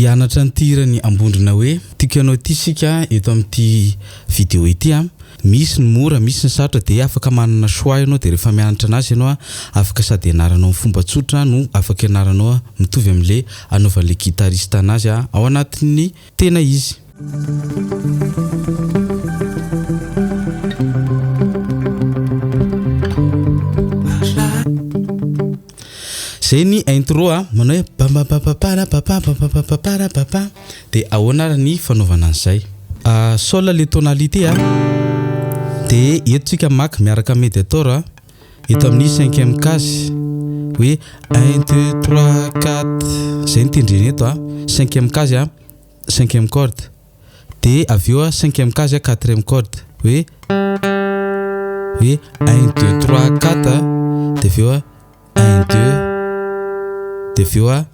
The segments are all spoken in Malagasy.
Hianatra ny tirany ambondrina hoe tiako ianao ity sika eto amin'ity vidéo ity misy ny mora misy ny sarotra dia afaka manana choix ianao dia rehefa mianatra anazy ianao afaka sady ianaranao ny fomba tsotra no afaka ianaranao mitovy amin'le anaovan'le gitariste anazy ao anatin'ny tena izy. Zay ny intro manao hoe papa dia ahoana ny fanaovana an'izay. Sol le tonalité dia eto maka miaraka médiator eto amin'ny 5e case hoe 1 2 3 4 zay ny tendreny eto 5e case 5e corde dia avy eo 5e case 4e corde hoe 1 2 3 4 dia avy eo 1 2 dia avy eo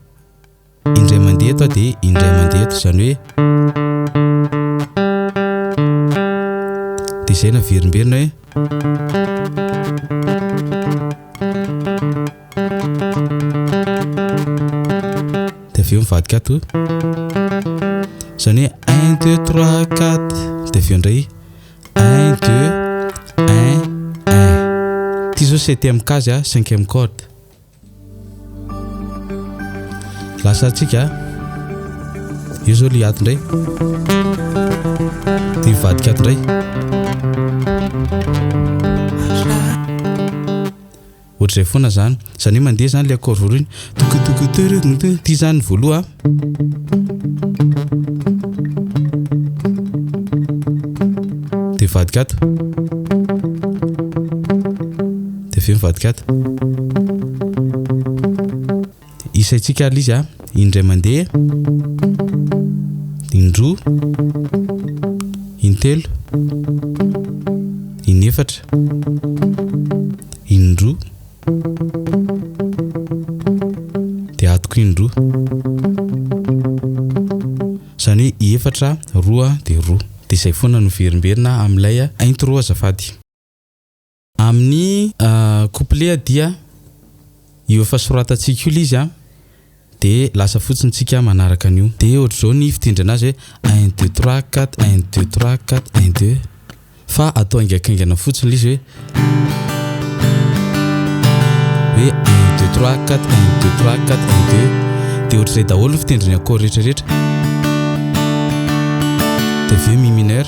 indray mandeha eto dia indray mandeha eto zany hoe dia zay na verimberina hoe dia avy eo mivadika ato zany hoe 1 2 3 4 dia avy eo indray 1 2 1 1 ty zao 7e case 5e corde. Lasa tsika io zao le ato indray dia mivadika ato indray ohatr'izay foana zany hoe mandeha zany le accord voalohany ty zany voaloha dia mivadika ato dia avy eo mivadika ato isaitsika izy indray mandeha indroa intelo inefatra indroa dia atoko indroa zany hoe efatra roa dia roa dia izay foana no verimberina amin'ilay intro azafady. Amin'ny couplet dia io efa soratantsika io izy dia lasa fotsiny tsika manaraka an'io dia ohatr'izao ny fitendry anazy hoe 1 2 3 4 1 2 3 4 1 2 fa atao aingakaingana fotsiny izy hoe 1 2 3 4 1 2 3 4 1 2 dia ohatr'izay daholo ny fitendriny accord rehetrarehetra dia avy eo mi mineur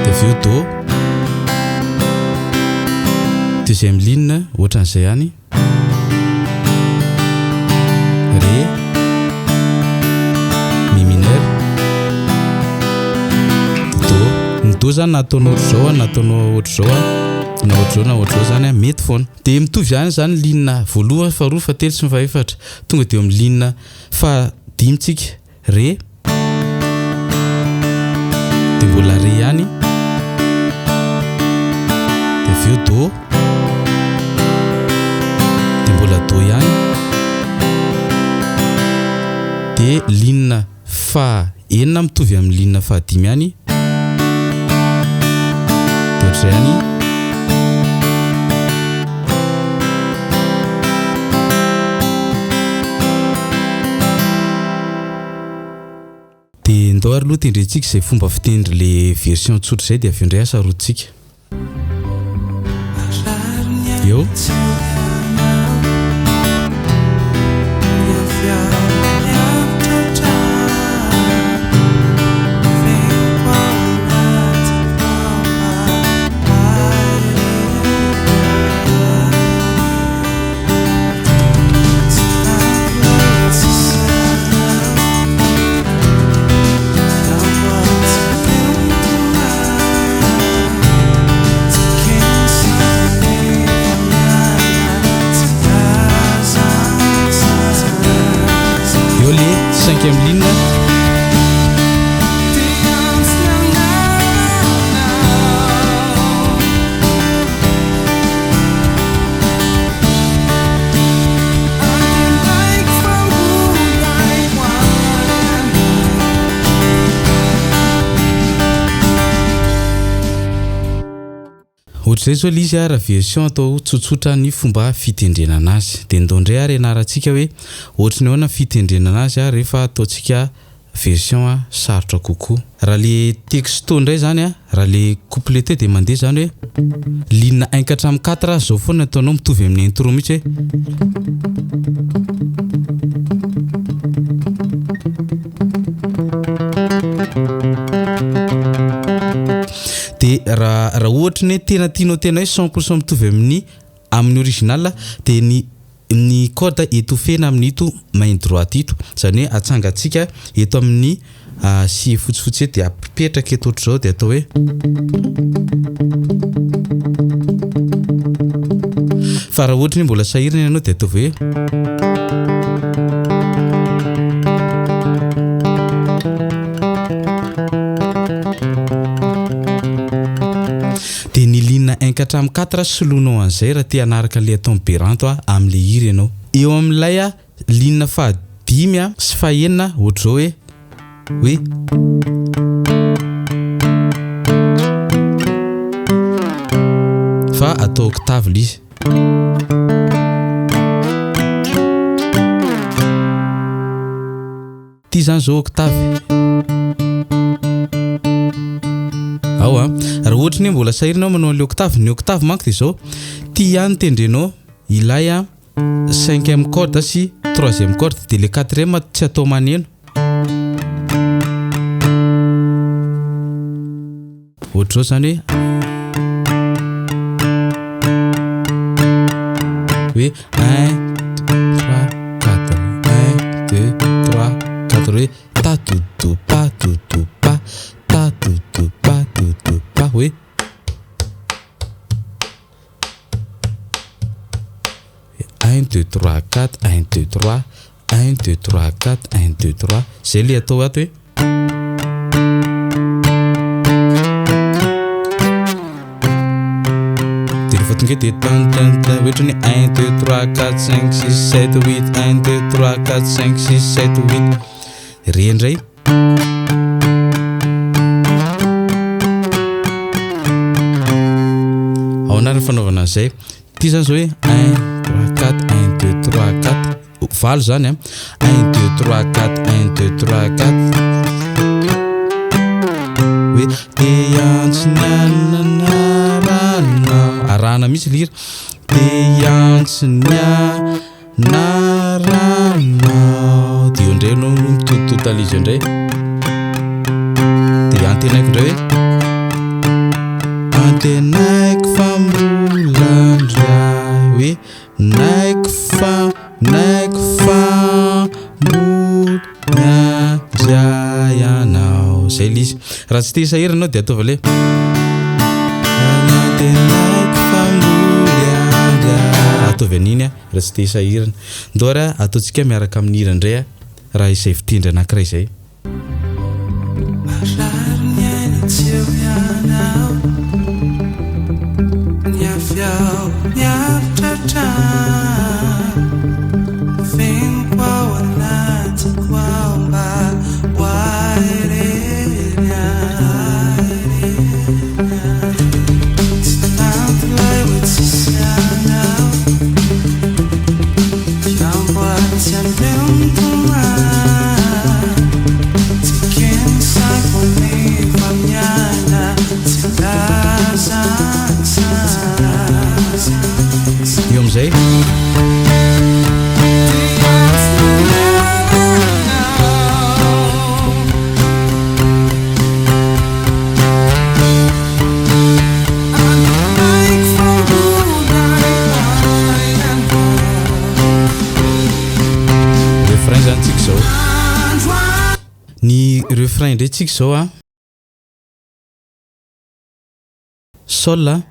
dia avy eo do deuxième ligne ohatran'izay ihany ré mi mineur do ny do zany nataonao ohatr'izao nataonao ohatr'izao na ohatr'izao na ohatr'izao zany mety foana dia mitovy ihany zany ligne voalohany faharoa fahatelo sy ny fahaefatra tonga dia eo amin'ny ligne fahadimitsika ré dia mbola ré ihany dia avy eo do dia mbola do ihany dia ligne fahaenina mitovy amin'ny ligne fahadimy ihany dia ohatr'izay ihany dia ndao ary aloha tendrentsika izay fomba fitendry le version tsotra izay dia avy eo indray asarotsika eo cinquième ligne ohatr'izay zao izy raha version atao tsotsotra ny fomba fitendrenana azy dia ndondray ary ianarantsika hoe ohatry ny ahoana fitendrenana azy rehefa ataontsika version sarotra kokoa. Raha le texto ndray zany raha le coupleté dia mandeha zany hoe ligne 1 hatramin'ny 4 zao foana ataonao mitovy amin'ny intro mihitsy dia raha ohatra ny tena tianao tena hoe 100% mitovy amin'ny original dia ny corde étouffena amin'ny ito main droite ito zany hoe atsangatsika eto amin'ny si fotsifotsy dia apetraka eto ohatr' zao dia atao hoe fa raha ohatra ny mbola sahirana ianao dia ataovy hoe dia ny ligne 1 hatramin'ny 4 solonao an'izay raha te hanaraka le atao miberanto amin'le hira ianao. Eo amin'ilay ligne fahadimy sy fahaenina ohatr' zao hoe fa atao octave izy. Ty zany zao octave. Raha ohatra ny mbola sahirinao manao le octave, ny octave manko dia zao ty ihany tendrenao ilay 5e corde sy 3e corde dia le 4e tsy atao maneno. Ohatr' zao zany hoe 1 3 4 1 2 3 4 hoe ta tu tu pa tu tu pa ta tu tu pa tu tu pa oui 1 2 3 4 1 2 3 1 2 3 4 1 2 3 zay le atao ato hoe tonga dia ohatra ny 1 2 3 4 5 6 7 8 1 2 3 4 5 6 7 8 rendray ao anarany fanaovana an'izay ty zany zao hoe 1 3 4 1 2 3 4 valo zany 1 2 3 4 1 2 3 4 hoe te antsinianana arahana misy lira dia antsinia naranao dia eo indray no mitototalizy indray dia antenaiko indray hoe antenaiko fa mbolandray hoe naiko fa mbolandray anao zay lizy raha tsy te hisahiranao dia ataova le ataovy an'iny raha tsy te hisahirana ndora ataontsika miaraka amin'ny hira indray raha izay fitendry anankiray izay io amizay refrain zany tsika zao ny refrain ndray tsika zao sol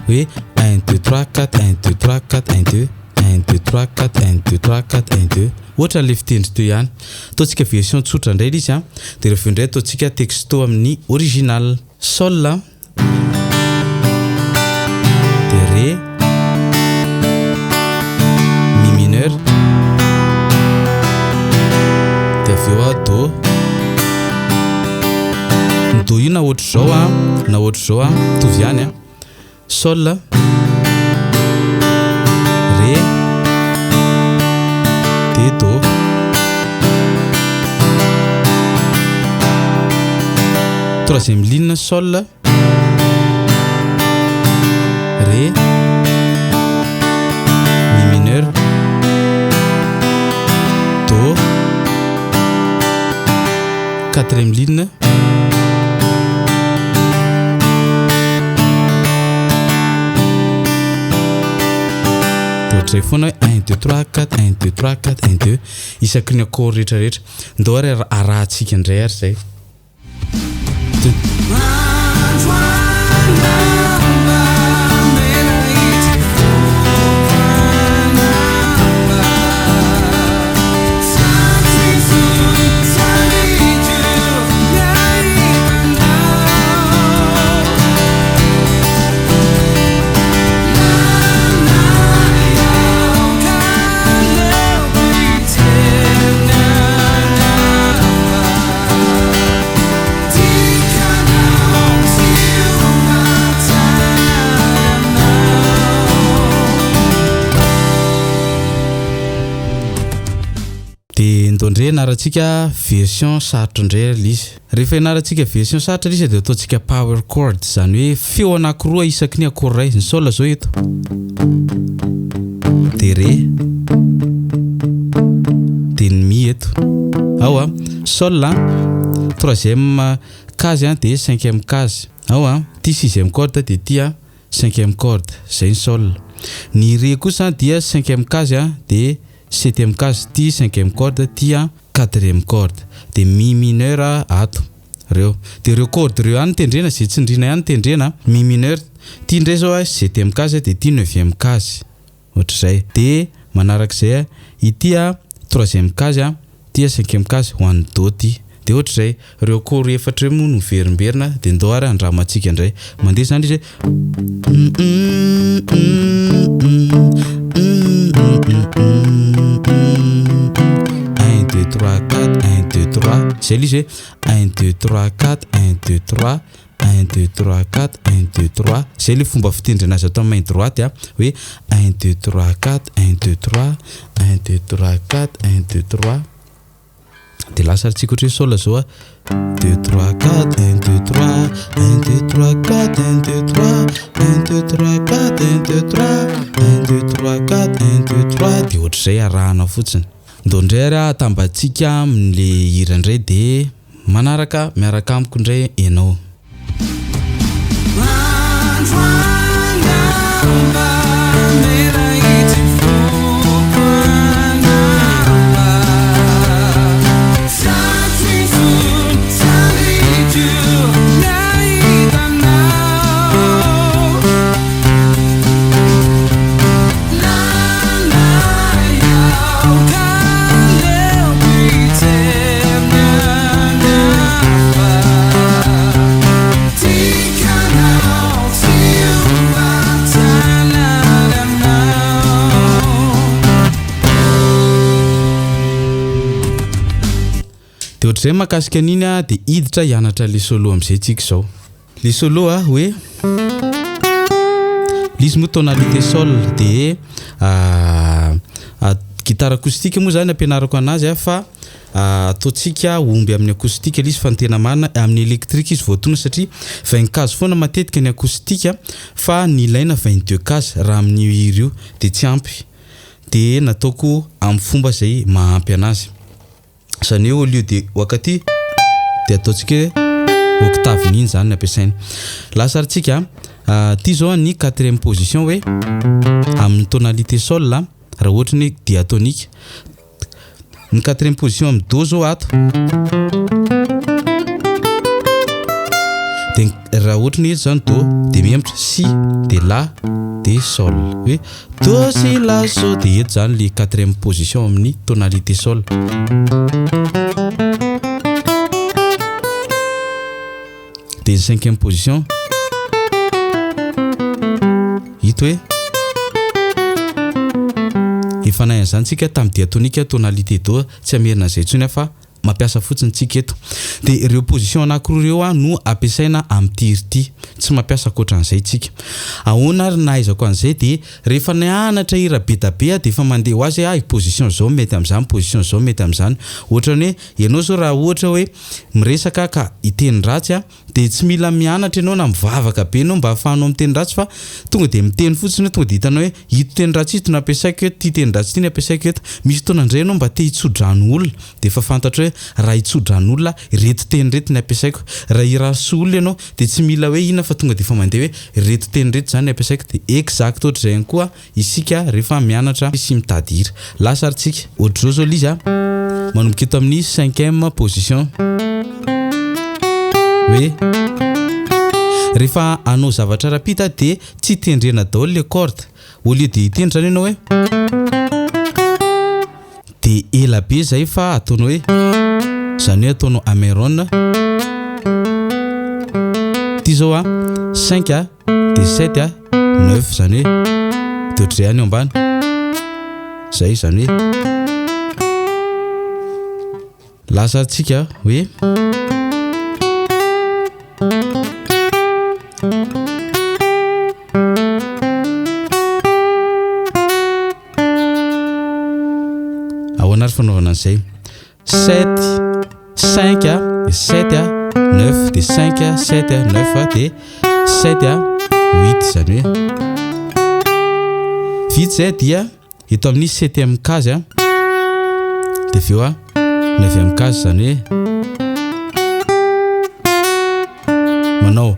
oui 1 2 3 4 1 2 3 4 1 2 1 2 3 4 1 2 3 4 1 2 ohatra le fitendry teo ihany ataontsika version tsotra indray izy dia rehefa indray ataontsika texto amin'ny original sol dia ré mi mineur dia avy eo do do io na ohatra zao tovy ihany sol ré de do. Troisième ligne sol ré mi mineur do. Quatrième ligne zay foana 1 2 3 4 1 2 3 4 1 2 isaky ny accord rehetrarehetra ndao ary arahantsika indray ary zay. Ndre naratsika version sarotra indray izy. Rehefa naratsika version sarotra izy dia ataontsika power chord, zany hoe feo anankiroa isaky ny accord ray. Ny sol zao eto de ré de mi eto. Ao sol troisième case de cinquième case. Ao ty sixième corde de ty cinquième corde, zay ny sol. Ny ré kosa dia cinquième case de septième case, ty cinquième corde, ty quatrième corde, de mi mineur ato reo. De reo corde reo any tendrena zay tsindrina ihany tendrena. Mi mineur ty ndray zao septième case de ty neuvième case, ohatrizay. De manarak'izay ity troisième case, ty cinquième case ho an'ny do ty. De ohatrizay reo corde efatra mo no verimberina de ndao ary andramantsika indray. Mandeha zany izy 3 4 1 2 3 c'est lisé 1 2 3 4 1 2 3 1 2 3 4 1 2 3 c'est le fomba fitendrena azy atao main droite oui 1 2 3 4 1 2 3 1 2 3 4 1 2 3 de là ça tsika ohatry sol zao 2 3 4 1 2 3 1 2 3 4 1 2 3 1 2 3 4 1 2 3 1 2 3 4 1 2 3 de ohatrizay arahana fotsiny. Ndondray atambatsika amin'le hira indray de manaraka miaraka amiko indray ianao. Zay makasika an'iny de hiditra hianatra le solo am'izay tsika zao. Le solo hoe l'izy moa tonalité sol de guitare acoustique moa zany ampianarako anazy fa ataontsika omby amin'ny acoustique l'izy fa ny tena marina amin'ny électrique izy voatona satria 20 case foana matetika ny acoustique fa ny ilaina 22 case raha amin'ny hira io de tsy ampy. De nataoko amin'ny fomba zay mahampy anazy. Zany au lieu de wakati de ataontsika octave niny zany ampiasaina. Lasa tsika ty zao ny 4e position hoe amin'ny tonalité sol là raha ohatra ny diatonique. Ny 4e position amin'ny do zao ato. De raha ohatra ny zany do de miembotra si de la de sol. Oui, do si la so de eto zany le 4e position amin'ny tonalité sol. De 5e position hito hoe efa nahay zany tsika tamin'ny diatonique tonalité do tsy amerina zay tsony fa mampiasa fotsiny tsika eto de ireo position anankiroa reo no ampiasaina amin'ny tir ty tsy mampiasa koatran'izay tsika ahoana ary nahaizako an'izay de rehefa nianatra hira be da be de efa mandeha ho azy position zao mety amin'izany position zao mety amin'izany ohatra ny hoe ianao zao raha ohatra hoe miresaka ka iteny ratsy de tsy mila mianatra ianao na mivavaka be ianao mba ahafahanao miteny ratsy fa tonga de miteny fotsiny tonga de hitanao hoe ito teny ratsy ito no ampiasaiko eto ty teny ratsy ty no ampiasaiko eto misy fotoana indray ianao mba te hitsodrano olona de efa fantatra hoe raha hitsodrano olona reto teny reto ny ampiasaiko raha hiraso olona ianao de tsy mila hoe ina fa tonga de efa mandeha hoe reto teny reto zany ampiasaiko de exact ohatr'izay ihany koa isika rehefa mianatra sy mitady hira lasa aritsika ohatr'izao zao lizy manomboka eto amin'ny 5e position hoe rehefa anao zavatra rapita de tsy tendrena daholo le corde au lieu de hitendry zany ianao hoe de ela be zay fa ataonao hoe zany hoe ataonao ameron ty zao 5 de 7 9 zany hoe de ohatr'izay any ambany zay zany hoe lasa tsika hoe ahoana ary fanaovana an'izay 7 5 de 7 9 de 5 7 9 de 7 8 zany hoe vita zay dia eto amin'ny 7e case de veo 9e case zany hoe manao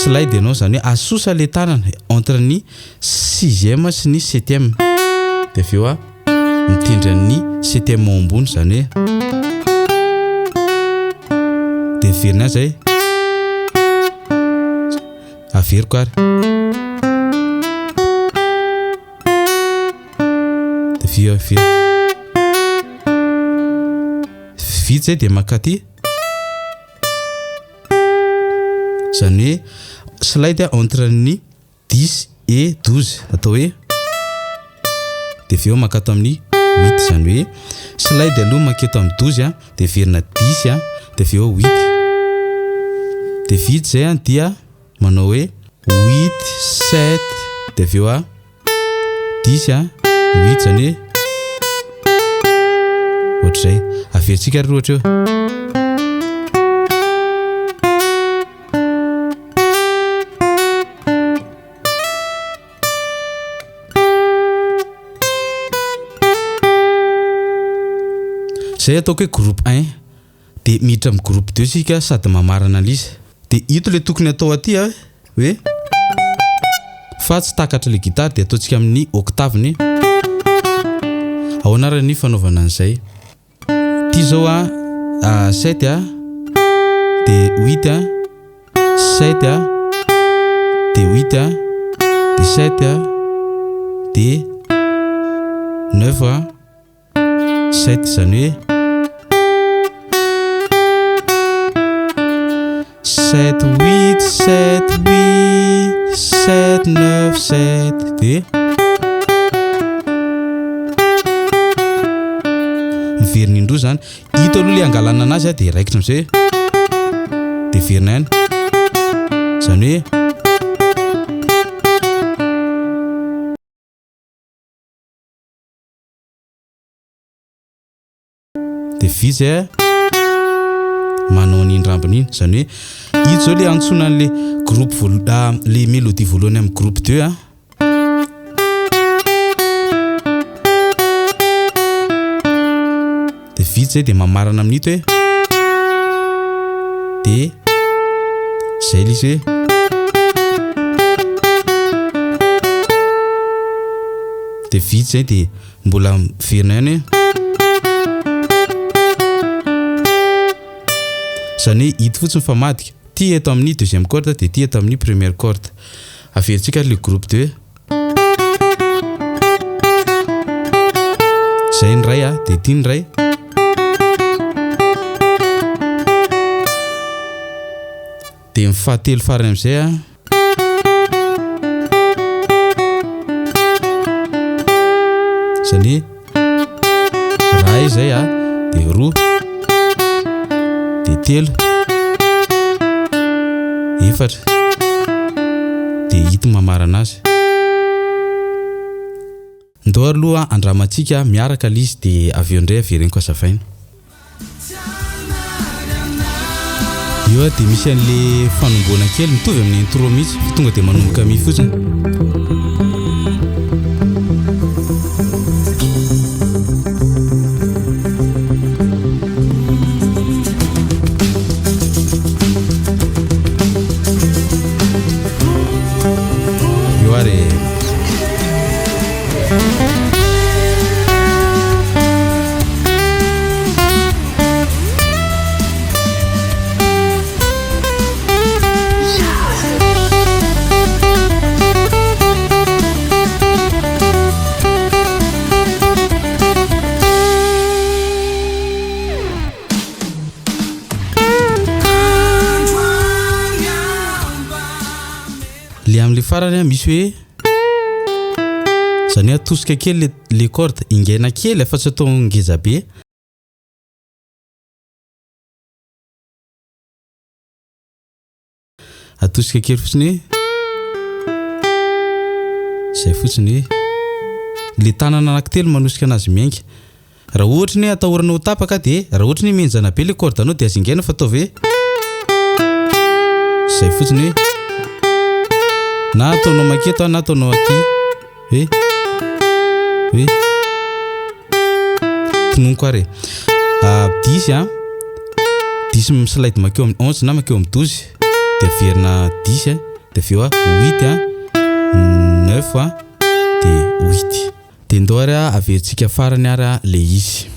slide ianao zany hoe asosa le tanana entre ny 6e sy ny 7e de veo mitendry ny 7e ambony zany hoe de verina zay averiko ary de veo vita zay de makaty zany hoe slide entre ny 10 et 12 atao hoe de veo makato amin'ny 8 zany hoe slide aloha maketo amin'ny 12 de verina 10 de veo 8 de vita zay dia manao hoe 8 7 de veo 10 8 zany hoe ohatr'izay averitsika ary ohatra eo zay ataoko hoe groupe 1 de miditra amin'ny groupe 2 sika sady mamarana an'izy de ito le tokony atao aty hoe fa tsy takatra le gitara de ataontsika amin'ny octave-ny ahoana ary ny fanaovana an'izay ty zao 7 de 8 7 de 8 de 7 de 9 7 zany hoe 7 8 7 8 7 9 7 de miverina indroa zany hito aloha le angalana anazy de raikitra am'izay de verina ihany zany hoe de vita manao ny rambony iny zany hoe ito zao le antsona an'le groupe le mélodie voalohany amin'ny groupe 2 de vita zay de mamarana amin'ito hoe de zay le izy hoe de vita zay de mbola verina ihany hoe zany hoe hita fotsiny fa madika ty eto amin'ny 2e corde de ty eto amin'ny 1e corde averitsika le groupe 2 zay ny ray de ty ny ray de mifahatelo farany am'izay zany ray zay de roa telo, efatra dia hita mamarana azy. Ndao aloha andramantsika miaraka lizy dia avy eo indray avereniko azavaina. Io dia misy an'le fanomboana kely mitovy amin'ny intro mihitsy fa tonga dia manomboka mi fotsiny. Io are le amin'le farany misy hoe zany atosika kely le corde ingaina kely fa tsy atao ngeza be. Atosika kely fotsiny zay fotsiny le tanana anankitelo manosika anazy miainga. Raha ohatra ny atahorana ho tapaka dia raha ohatra ny menjana be le corde anao dia azingaina fa ataovy zay fotsiny na ataonao maketo na ataonao aty hoe tononko are 10 10 slide makeo amin'ny 11 na makeo amin'ny 12 dia averina 10 dia aveo 8 9 dia 8 dia ndao ary averintsika farany ary le izy.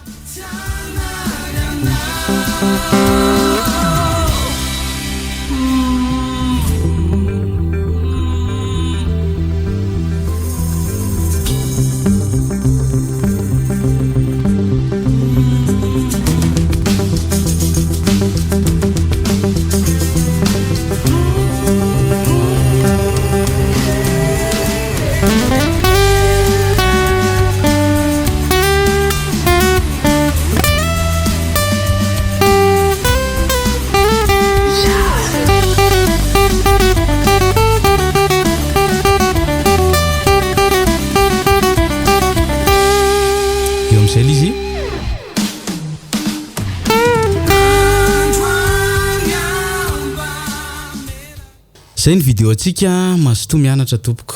Zay ny vidéo antsika mazotoa mianatra tompoko.